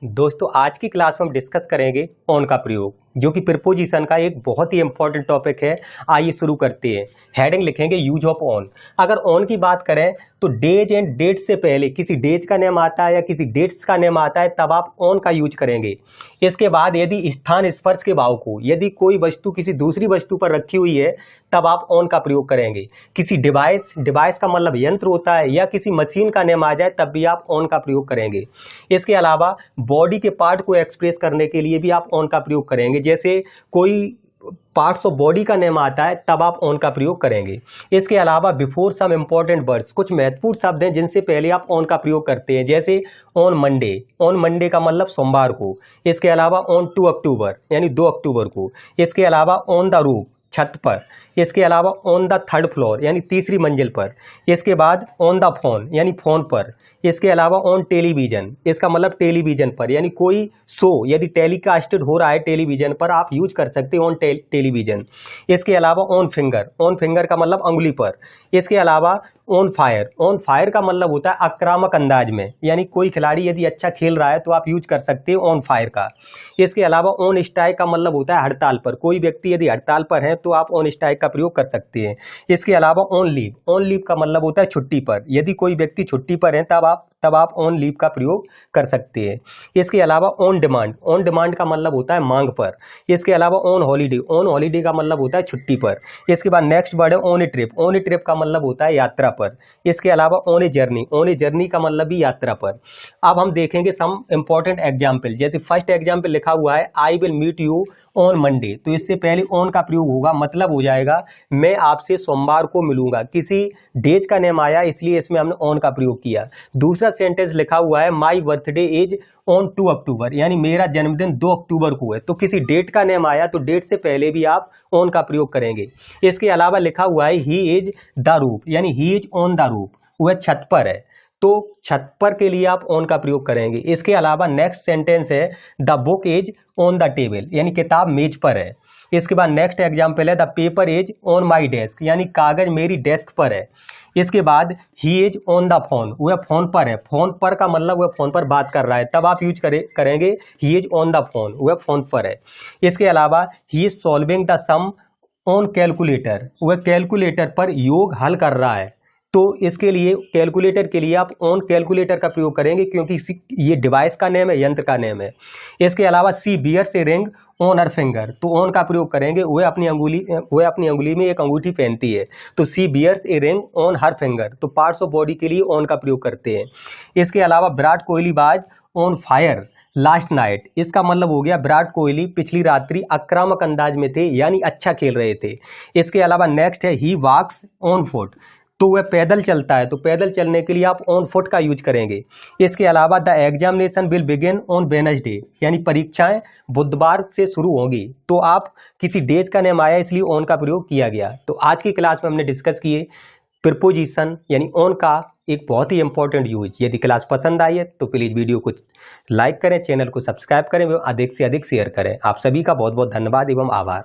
दोस्तों आज की क्लास में हम डिस्कस करेंगे ऑन का प्रयोग, जो कि प्रीपोजिशन का एक बहुत ही इंपॉर्टेंट टॉपिक है। आइए शुरू करते हैं। हेडिंग लिखेंगे यूज ऑफ ऑन। अगर ऑन की बात करें तो डेज एंड डेट से पहले किसी डेज का नेम आता है या किसी डेट्स का नेम आता है तब आप ऑन का यूज करेंगे। इसके बाद यदि स्थान स्पर्श के भाव को, यदि कोई वस्तु किसी दूसरी वस्तु पर रखी हुई है तब आप ऑन का प्रयोग करेंगे। किसी डिवाइस का मतलब यंत्र होता है, या किसी मशीन का नेम आ जाए तब भी आप ऑन का प्रयोग करेंगे। इसके अलावा बॉडी के पार्ट को एक्सप्रेस करने के लिए भी आप ऑन का प्रयोग करेंगे। जैसे कोई पार्ट्स ऑफ बॉडी का नेम आता है तब आप ऑन का प्रयोग करेंगे। इसके अलावा बिफोर सम इंपॉर्टेंट वर्ड्स, कुछ महत्वपूर्ण शब्द हैं जिनसे पहले आप ऑन का प्रयोग करते हैं। जैसे ऑन मंडे का मतलब सोमवार को। इसके अलावा ऑन 2 अक्टूबर यानी 2 अक्टूबर को। इसके अलावा ऑन द रूफ, छत पर। इसके अलावा ऑन द थर्ड फ्लोर यानी तीसरी मंजिल पर। इसके बाद ऑन द फोन यानी फोन पर। इसके अलावा ऑन टेलीविजन, इसका मतलब टेलीविजन पर, यानी कोई शो यदि टेलीकास्टेड हो रहा है टेलीविजन पर आप यूज कर सकते हैं ऑन टेलीविजन। इसके अलावा ऑन फिंगर का मतलब अंगुली पर। इसके अलावा ऑन फायर का मतलब होता है आक्रामक अंदाज में, यानी कोई खिलाड़ी यदि अच्छा खेल रहा है तो आप यूज कर सकते हैं ऑन फायर का। इसके अलावा ऑन स्ट्राइक का मतलब होता है हड़ताल पर, कोई व्यक्ति यदि हड़ताल पर है तो आप ऑन स्ट्राइक का प्रयोग कर सकते हैं। इसके अलावा ऑन लीव का मतलब होता है छुट्टी पर, यदि कोई व्यक्ति छुट्टी पर है तब आप ऑन लीव का प्रयोग कर सकते हैं। इसके अलावा ऑन डिमांड का मतलब होता है मांग पर। इसके अलावा ऑन हॉलीडे का मतलब होता है छुट्टी पर। इसके बाद नेक्स्ट वर्ड है ऑन ए ट्रिप का मतलब होता है यात्रा पर। इसके अलावा ऑन ए जर्नी का मतलब भी यात्रा पर। अब हम देखेंगे सम इंपॉर्टेंट एग्जाम्पल। जैसे फर्स्ट एग्जाम्पल लिखा हुआ है I will meet you on Monday, तो इससे पहले ऑन का प्रयोग होगा, मतलब हो जाएगा मैं आपसे सोमवार को मिलूंगा। किसी डेज का नेम आया इसलिए इसमें हमने ऑन का प्रयोग किया। दूसरा सेंटेंस लिखा हुआ है माई बर्थडे इज ऑन 2 अक्टूबर, यानी मेरा जन्मदिन 2 अक्टूबर को है, तो किसी डेट का नेम आया तो डेट से पहले भी आप ऑन का प्रयोग करेंगे। इसके अलावा लिखा हुआ है ही इज द रूफ, यानी ही इज ऑन द रूफ, वह छत पर है, तो छत पर के लिए आप ऑन का प्रयोग करेंगे। इसके अलावा नेक्स्ट सेंटेंस है the book is on the table, यानी किताब मेज पर है। इसके बाद नेक्स्ट एग्जाम्पल है the paper is on my desk, यानी कागज मेरी डेस्क पर है। इसके बाद ही इज ऑन द फोन, वह फोन पर है, फोन पर का मतलब वह फोन पर बात कर रहा है, तब आप यूज करेंगे he is on the phone, वह फोन पर है। इसके अलावा he is solving the sum on calculator, वह कैलकुलेटर पर योग हल कर रहा है, तो इसके लिए कैलकुलेटर के लिए आप ऑन कैलकुलेटर का प्रयोग करेंगे, क्योंकि ये डिवाइस का नेम है, यंत्र का नेम है। इसके अलावा she bears a ring on her finger, तो ऑन का प्रयोग करेंगे, वह अपनी अंगुली में एक अंगूठी पहनती है, तो she bears a ring on her finger, तो पार्ट्स ऑफ बॉडी के लिए ऑन का प्रयोग करते हैं। इसके अलावा विराट कोहली बाज ऑन फायर लास्ट नाइट, इसका मतलब हो गया विराट कोहली पिछली रात्रि आक्रामक अंदाज में थे, यानी अच्छा खेल रहे थे। इसके अलावा नेक्स्ट है ही वॉक्स ऑन फुट, तो वह पैदल चलता है, तो पैदल चलने के लिए आप ऑन फुट का यूज करेंगे। इसके अलावा the examination will begin on Wednesday, यानी परीक्षाएं बुधवार से शुरू होंगी, तो आप किसी डेज का नेम आया इसलिए ऑन का प्रयोग किया गया। तो आज की क्लास में हमने डिस्कस किए प्रीपोजिशन यानी ऑन का एक बहुत ही इंपॉर्टेंट यूज। यदि क्लास पसंद आई है तो प्लीज़ वीडियो को लाइक करें, चैनल को सब्सक्राइब करें, अधिक से अधिक शेयर करें। आप सभी का बहुत बहुत धन्यवाद एवं आभार।